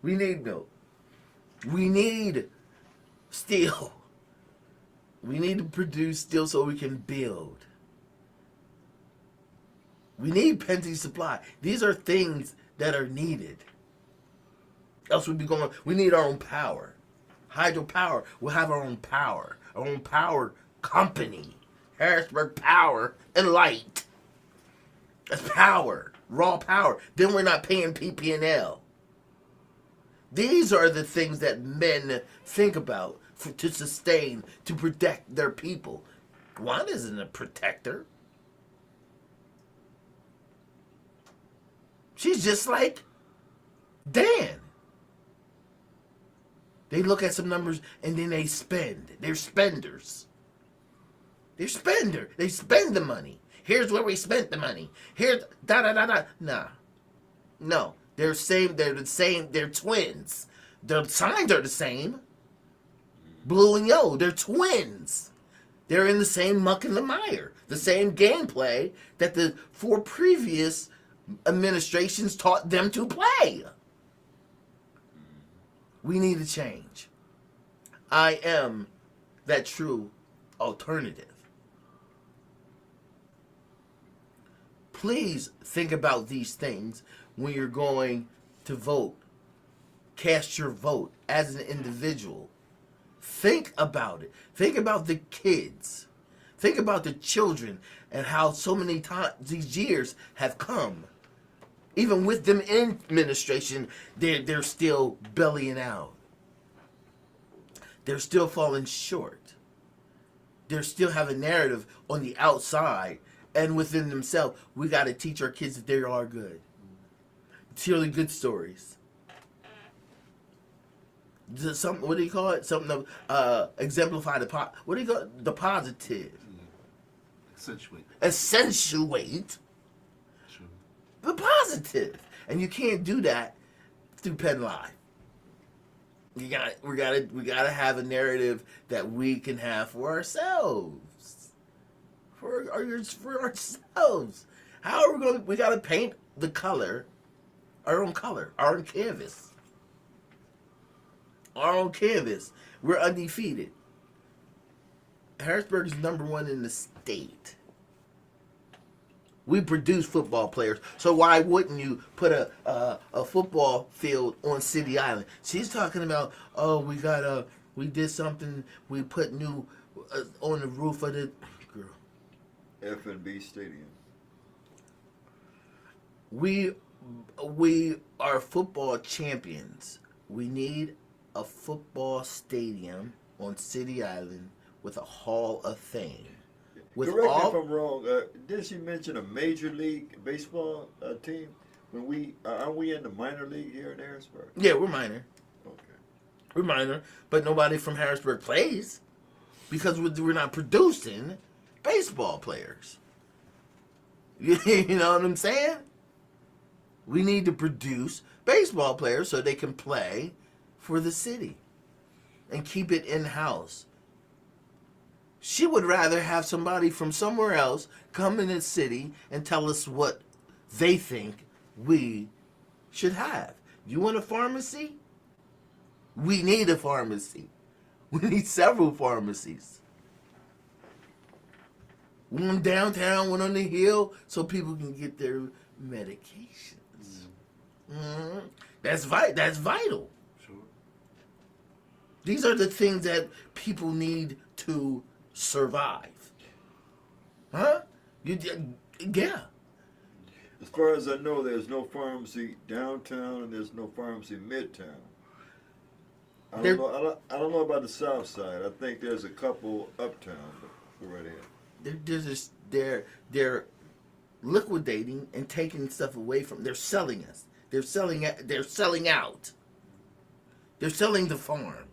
Speaker 6: We need milk. We need steel. We need to produce still so we can build. We need plenty supply. These are things that are needed. Else we'd be going, we need our own power. Hydropower, we'll have our own power company. Harrisburg Power and Light. That's power, raw power. Then we're not paying PP&L. These are the things that men think about to sustain, to protect their people. One isn't a protector. She's just like Dan. They look at some numbers and then they spend. They're spenders. They're spender. They spend the money. Here's where we spent the money. Here's da-da-da-da. Nah. No. They're same. They're the same. They're twins. The signs are the same. Blue and yellow. They're twins. They're in the same muck and the mire. The same gameplay that the 4 previous administrations taught them to play. We need a change. I am that true alternative. Please think about these things when you're going to vote. Cast your vote as an individual. Think about it. Think about the kids. Think about the children and how so many times these years have come. Even with them in administration, they're still bellying out. They're still falling short. They still have a narrative on the outside and within themselves. We got to teach our kids that they are good. Tell the good stories. Something, what do you call it? Something to exemplify what do you call it? The positive.
Speaker 2: Accentuate.
Speaker 6: Accentuate
Speaker 2: True.
Speaker 6: the positive. And you can't do that through Penn Live. We gotta have a narrative that we can have for ourselves. For ourselves. How are we going? We gotta paint the color, our own canvas. Our own canvas. We're undefeated. Harrisburg is #1 in the state. We produce football players, so why wouldn't you put a football field on City Island? She's talking about, we did something, we put new on the roof of the girl.
Speaker 1: F&B Stadium.
Speaker 6: We are football champions. We need a football stadium on City Island with a Hall of Fame.
Speaker 1: Correct me if I'm wrong. Did she mention a major league baseball team? When aren't we in the minor league here in Harrisburg?
Speaker 6: Yeah, we're minor.
Speaker 1: Okay.
Speaker 6: We're minor, but nobody from Harrisburg plays because we're not producing baseball players. You know what I'm saying? We need to produce baseball players so they can play for the city and keep it in-house. She would rather have somebody from somewhere else come in the city and tell us what they think we should have. You want a pharmacy? We need a pharmacy. We need several pharmacies. One downtown, one on the hill, so people can get their medications. Mm-hmm. That's vital.
Speaker 2: Sure.
Speaker 6: These are the things that people need to survive. Huh? Yeah.
Speaker 1: As far as I know, there's no pharmacy downtown and there's no pharmacy midtown. I don't know about the south side. I think there's a couple uptown, but go right ahead.
Speaker 6: They're liquidating and taking stuff away from. They're selling us. They're selling out. They're selling the farm.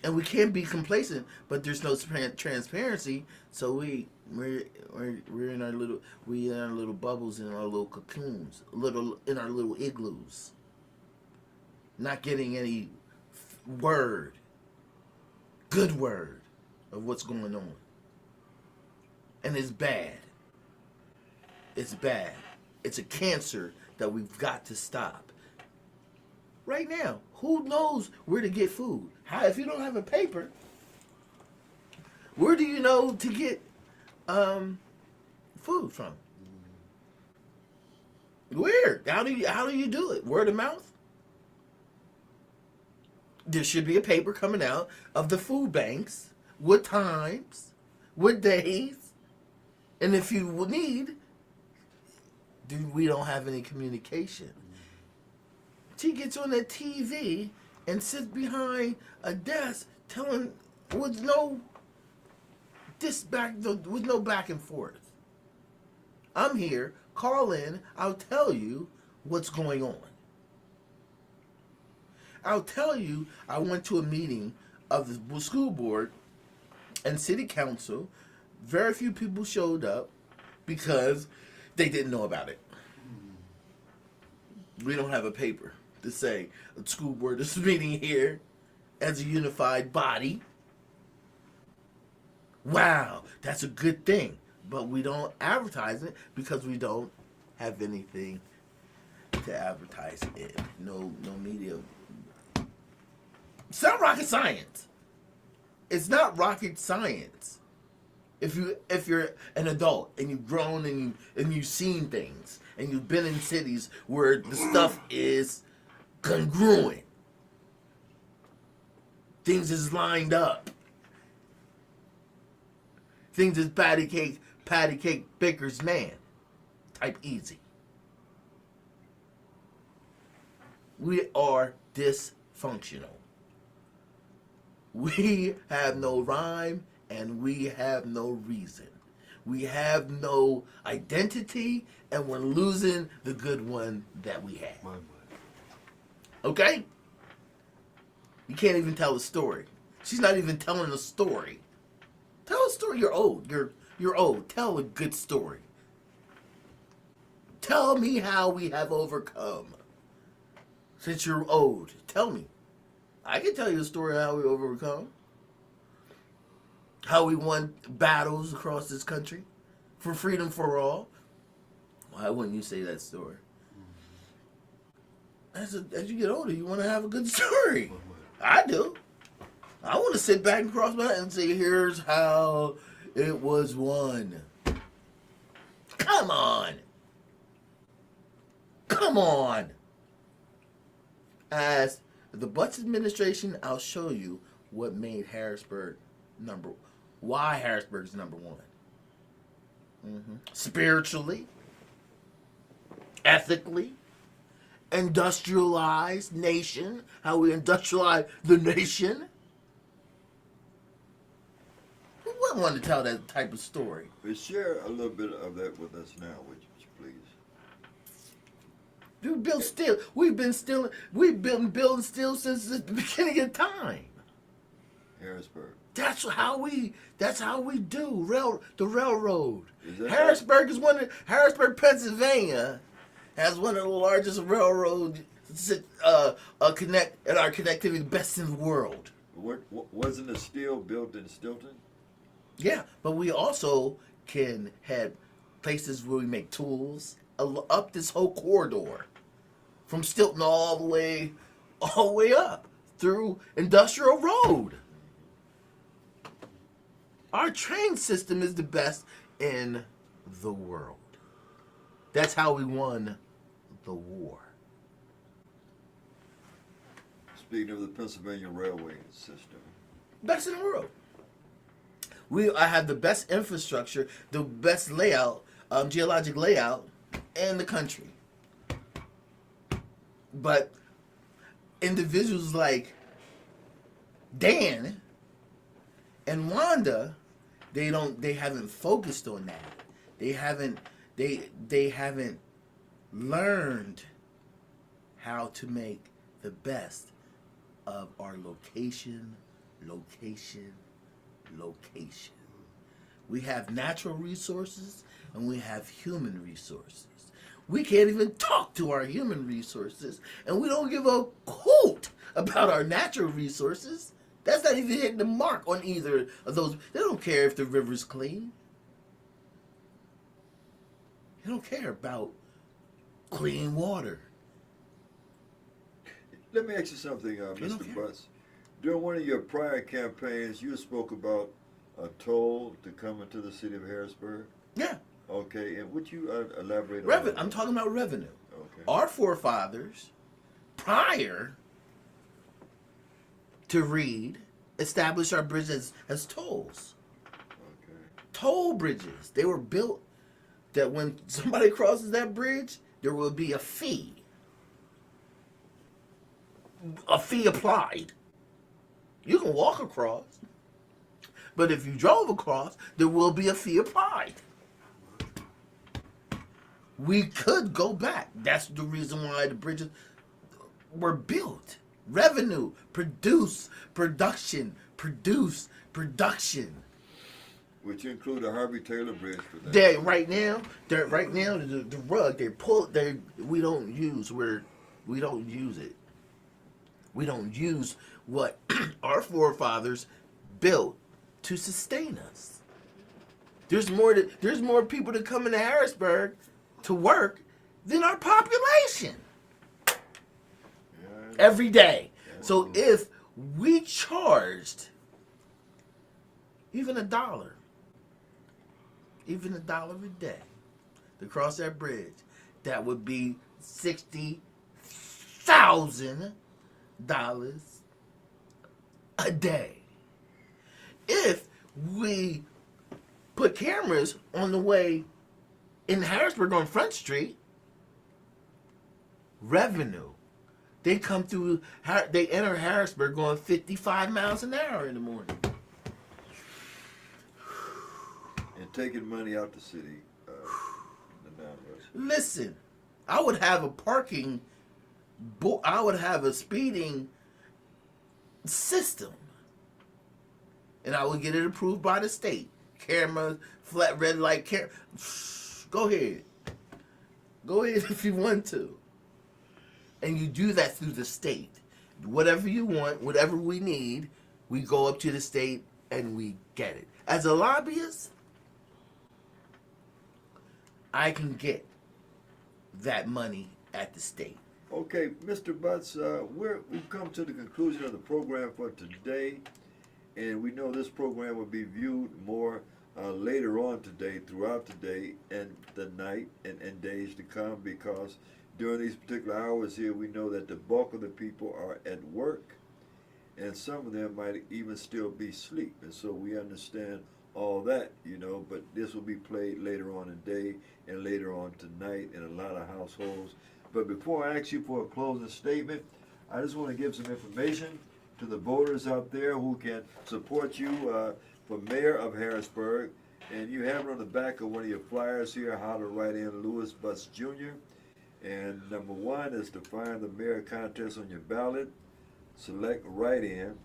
Speaker 6: And we can't be complacent, but there's no transparency. So we're in our little bubbles, in our little cocoons, in our little igloos, not getting any good word of what's going on. And it's bad. It's bad. It's a cancer that we've got to stop. right now, who knows where to get food? How, if you don't have a paper, where do you know to get food from? Where? How do you do it? Word of mouth? There should be a paper coming out of the food banks, what times, what days, and if you need, we don't have any communication. She gets on that TV and sits behind a desk telling with no back and forth. I'm here, call in, I'll tell you what's going on. I'll tell you, I went to a meeting of the school board and city council. Very few people showed up because they didn't know about it. We don't have a paper to say the school board is meeting here as a unified body. Wow, that's a good thing. But we don't advertise it because we don't have anything to advertise it. No media. It's not rocket science. It's not rocket science. If you're an adult and you've grown and you've seen things and you've been in cities where the stuff is congruent, things is lined up, things is patty cake baker's man type easy. We are dysfunctional. We have no rhyme and we have no reason. We have no identity and we're losing the good one that we have. Okay? You can't even tell a story. She's not even telling a story. Tell a story. You're old. You're old. Tell a good story. Tell me how we have overcome. Since you're old, tell me. I can tell you a story of how we overcome. How we won battles across this country for freedom for all. Why wouldn't you say that story? As you get older, you want to have a good story. I do. I want to sit back and cross my hands and say, here's how it was won. Come on. Come on. As the Butts administration, I'll show you what made Harrisburg why Harrisburg is number one. Spiritually, ethically, industrialized nation, how we industrialize the nation. Who wouldn't want to tell that type of story?
Speaker 1: But share a little bit of that with us now, would you please? We've been building steel since the beginning of time. Harrisburg.
Speaker 6: That's how we do the railroad.
Speaker 1: Is that
Speaker 6: Harrisburg, Pennsylvania, has one of the largest railroad connect and our connectivity best in the world.
Speaker 1: Wasn't the steel built in Stilton?
Speaker 6: Yeah, but we also can have places where we make tools up this whole corridor, from Stilton all the way up through Industrial Road. Our train system is the best in the world. That's how we won the war.
Speaker 1: Speaking of the Pennsylvania railway system.
Speaker 6: Best in the world. I have the best infrastructure, the best layout, geologic layout in the country. But individuals like Dan and Wanda, they haven't focused on that. They haven't learned how to make the best of our location. We have natural resources and we have human resources. We can't even talk to our human resources, and we don't give a hoot about our natural resources. That's not even hitting the mark on either of those. They don't care if the river's clean. They don't care about clean water.
Speaker 1: Let me ask you something, Mr.
Speaker 6: Okay.
Speaker 1: Butts. During one of your prior campaigns, you spoke about a toll to come into the city of Harrisburg.
Speaker 6: Yeah.
Speaker 1: Okay, and would you elaborate on that?
Speaker 6: I'm talking about revenue.
Speaker 1: Okay.
Speaker 6: Our forefathers, prior to Reed, established our bridges as tolls.
Speaker 1: Okay.
Speaker 6: Toll bridges. They were built that when somebody crosses that bridge, there will be a fee. A fee applied. You can walk across, but if you drove across, there will be a fee applied. We could go back. That's the reason why the bridges were built. Revenue, produce, production.
Speaker 1: Which include the Harvey Taylor Bridge for that.
Speaker 6: Right now, the rug we don't use it. We don't use what our forefathers built to sustain us. There's more people that come into Harrisburg to work than our population every day. So if we charged even $1 a day to cross that bridge, that would be $60,000 a day. If we put cameras on the way in Harrisburg on Front Street, revenue. They come through, they enter Harrisburg going 55 miles an hour in the morning.
Speaker 1: And taking money out the city. The non-rush.
Speaker 6: Listen, I would have a I would have a speeding system. And I would get it approved by the state. Camera, flat red light camera. Go ahead. Go ahead if you want to. And you do that through the state. Whatever you want, whatever we need, we go up to the state and we get it. As a lobbyist, I can get that money at the state.
Speaker 1: Okay, Mr. Butts, we've come to the conclusion of the program for today, and we know this program will be viewed more later on today, throughout the day and the night and days to come, because during these particular hours here, we know that the bulk of the people are at work, and some of them might even still be asleep, and so we understand all that, but this will be played later on in the day and later on tonight in a lot of households. But before I ask you for a closing statement, I just want to give some information to the voters out there who can support you for mayor of Harrisburg. And you have it on the back of one of your flyers here, how to write in Louis Butts Jr. And number one is to find the mayor contest on your ballot. Select write-in,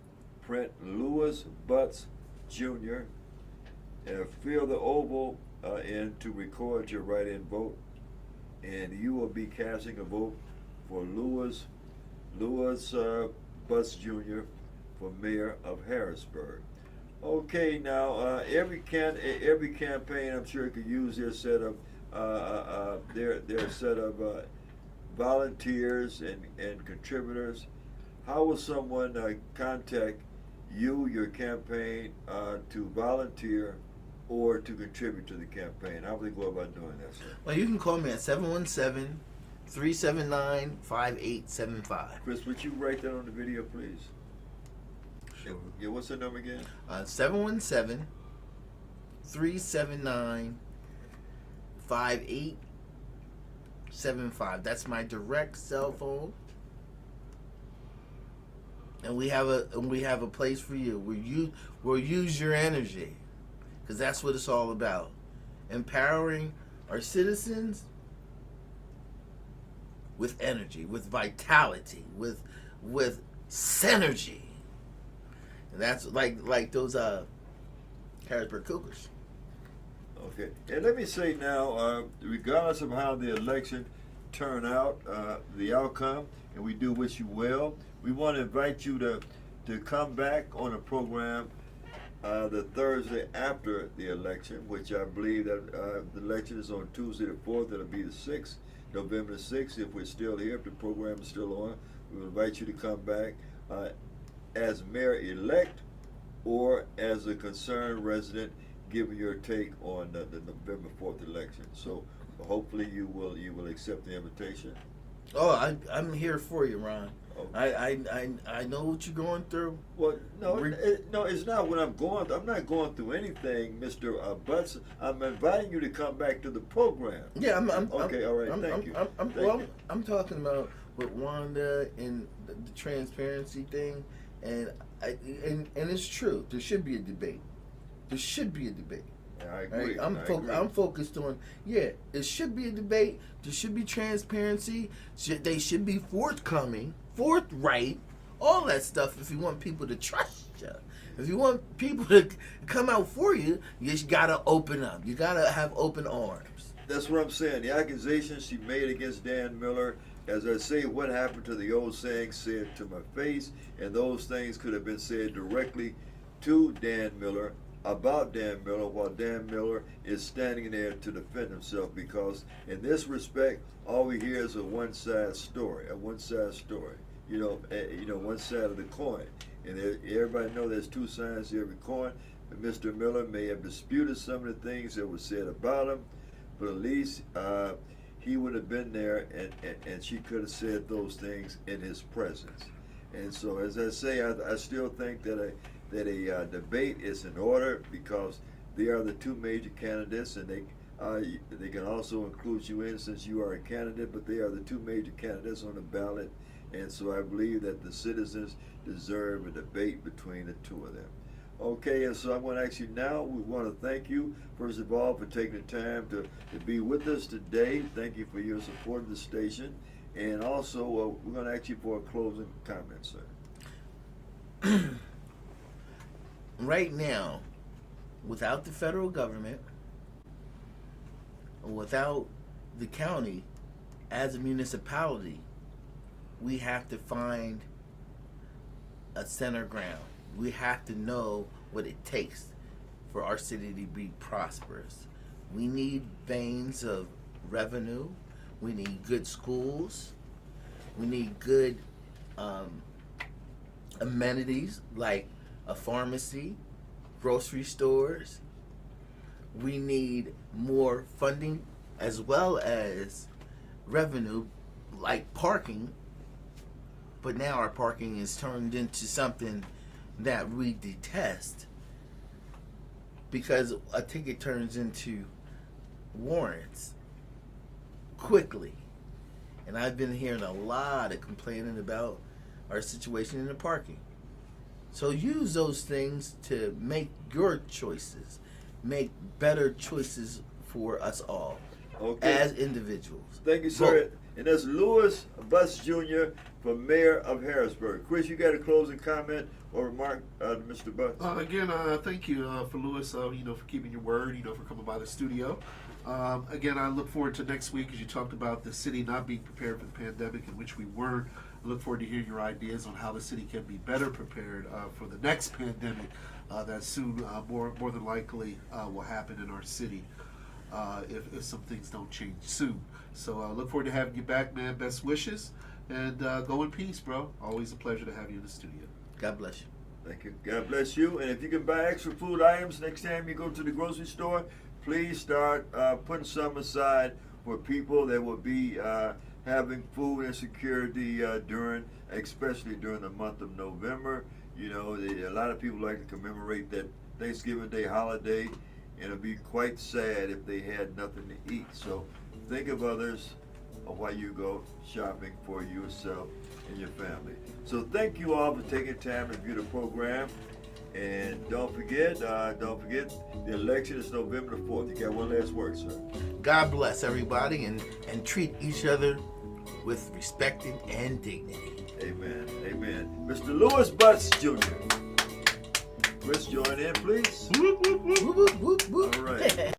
Speaker 1: print Louis Butts Jr. and fill the oval in to record your write-in vote. And you will be casting a vote for Louis Butts Jr. for mayor of Harrisburg. Okay, now every campaign, I'm sure, could use their set of volunteers and contributors. How will someone contact you, your campaign, to volunteer or to contribute to the campaign? How will they go about doing that, sir?
Speaker 6: Well, you can call me at 717-379-5875.
Speaker 1: Chris, would you write that on the video, please? Sure. Yeah, what's the number again?
Speaker 6: 717-379-5875. That's my direct cell phone. And we have a place for you. We'll use your energy, because that's what it's all about. Empowering our citizens with energy, with vitality, with synergy. And that's like those Harrisburg Cougars.
Speaker 1: Okay, and let me say now, regardless of how the election turned out, the outcome, and we do wish you well, we want to invite you to come back on a program the Thursday after the election, which I believe that the election is on Tuesday the 4th. It'll be the 6th, November the 6th. If we're still here, if the program is still on, We invite you to come back as mayor-elect or as a concerned resident, giving your take on the November 4th election. So hopefully you will accept the invitation.
Speaker 6: Oh, I'm here for you, Ron.
Speaker 1: Okay.
Speaker 6: I know what you're going through.
Speaker 1: Well, no, no, it's not what I'm going through. I'm not going through anything, Mr. Butts. I'm inviting you to come back to the program.
Speaker 6: Yeah,
Speaker 1: Okay, all right, thank you. Thank you.
Speaker 6: I'm talking about with Wanda and the transparency thing, and it's true. There should be a debate. There should be a debate.
Speaker 1: Yeah, I agree.
Speaker 6: Right? I'm focused on, it should be a debate. There should be transparency. They should be forthright, all that stuff. If you want people to trust you, if you want people to come out for you, you just gotta open up. You gotta have open arms.
Speaker 1: That's what I'm saying. The accusations she made against Dan Miller, as I say, what happened to the old saying, say it to my face, and those things could have been said directly to Dan Miller, about Dan Miller, while Dan Miller is standing there to defend himself, because in this respect, all we hear is a one-side story, one side of the coin. And everybody knows there's two sides to every coin. And Mr. Miller may have disputed some of the things that were said about him, but at least he would have been there, and she could have said those things in his presence. And so, as I say, I still think that a debate is in order, because they are the two major candidates, and they can also include you in since you are a candidate, but they are the two major candidates on the ballot. And so I believe that the citizens deserve a debate between the two of them. Okay, and so I'm going to ask you now, we want to thank you, first of all, for taking the time to be with us today. Thank you for your support of the station. And also, we're going to ask you for a closing comment, sir.
Speaker 6: Right now, without the federal government, without the county as a municipality, we have to find a center ground. We have to know what it takes for our city to be prosperous. We need veins of revenue. We need good schools. We need good amenities like a pharmacy, grocery stores. We need more funding as well as revenue like parking. But now our parking is turned into something that we detest, because a ticket turns into warrants quickly. And I've been hearing a lot of complaining about our situation in the parking. So use those things to make your choices, make better choices for us all, as individuals.
Speaker 1: Thank you, sir. And that's Louis Butts Jr. for Mayor of Harrisburg. Chris, you got a closing comment or remark, Mr. Butts?
Speaker 2: Again, thank you for Louis, for keeping your word, for coming by the studio. Again, I look forward to next week, as you talked about the city not being prepared for the pandemic, in which we weren't. I look forward to hearing your ideas on how the city can be better prepared for the next pandemic that soon, more than likely, will happen in our city if some things don't change soon. So I look forward to having you back, man. Best wishes, and go in peace, bro. Always a pleasure to have you in the studio.
Speaker 6: God bless you.
Speaker 1: Thank you. God bless you. And if you can buy extra food items next time you go to the grocery store, please start putting some aside for people that will be having food insecurity especially during the month of November. A lot of people like to commemorate that Thanksgiving Day holiday, and it'll be quite sad if they had nothing to eat. So think of others while you go shopping for yourself and your family. So thank you all for taking time to view the program. And don't forget, the election is November the 4th. You got one last word, sir?
Speaker 6: God bless everybody, and treat each other with respect and dignity.
Speaker 1: Amen. Amen. Mr. Louis Butts Jr. Chris, join in, please.
Speaker 6: Whoop, whoop, whoop, whoop, whoop.
Speaker 1: All right.